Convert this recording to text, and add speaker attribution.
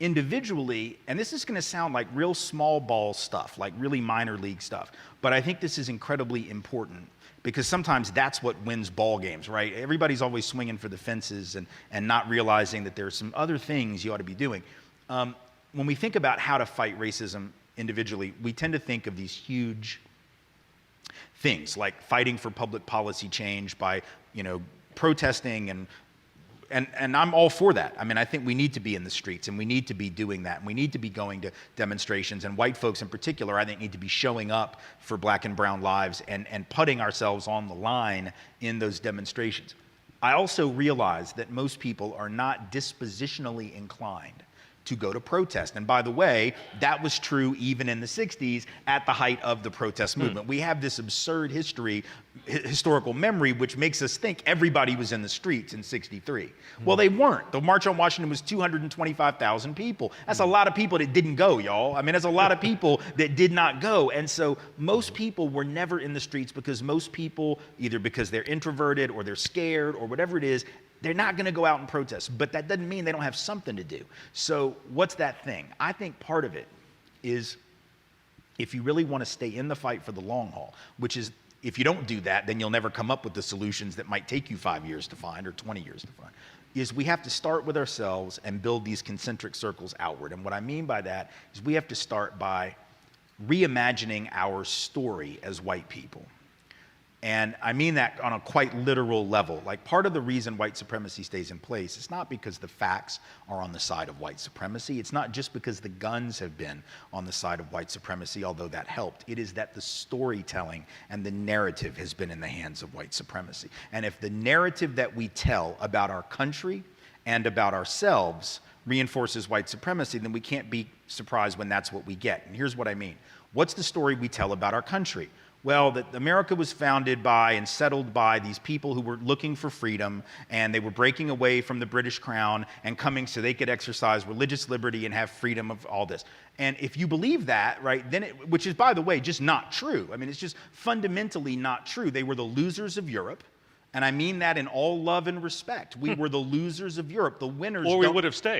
Speaker 1: individually, and this is going to sound like real small ball stuff, like really minor league stuff, but I think this is incredibly important because sometimes that's what wins ball games, right? Everybody's always swinging for the fences and not realizing that there's some other things you ought to be doing. When we think about how to fight racism individually, we tend to think of these huge things like fighting for public policy change by, protesting and I'm all for that. I mean, I think we need to be in the streets and we need to be doing that. And we need to be going to demonstrations, and white folks in particular, I think, need to be showing up for black and brown lives and putting ourselves on the line in those demonstrations. I also realize that most people are not dispositionally inclined to go to protest. And by the way, that was true even in the 60s at the height of the protest movement. We have this absurd historical memory, which makes us think everybody was in the streets in 63. Well, they weren't. The March on Washington was 225,000 people. That's a lot of people that didn't go, y'all. I mean, that's a lot of people that did not go. And so most people were never in the streets because most people, either because they're introverted or they're scared or whatever it is, they're not going to go out and protest, but that doesn't mean they don't have something to do. So what's that thing? I think part of it is if you really want to stay in the fight for the long haul, which is if you don't do that, then you'll never come up with the solutions that might take you 5 years to find or 20 years to find, is we have to start with ourselves and build these concentric circles outward. And what I mean by that is we have to start by reimagining our story as white people. And I mean that on a quite literal level. Like, part of the reason white supremacy stays in place is not because the facts are on the side of white supremacy. It's not just because the guns have been on the side of white supremacy, although that helped. It is that the storytelling and the narrative has been in the hands of white supremacy. And if the narrative that we tell about our country and about ourselves reinforces white supremacy, then we can't be surprised when that's what we get. And here's what I mean. What's the story we tell about our country? Well, that America was founded by and settled by these people who were looking for freedom, and they were breaking away from the British crown and coming so they could exercise religious liberty and have freedom of all this. And if you believe that, right, then which is, by the way, just not true. I mean, it's just fundamentally not true. They were the losers of Europe. And I mean that in all love and respect. We were the losers of Europe. The winners
Speaker 2: or we would have stayed.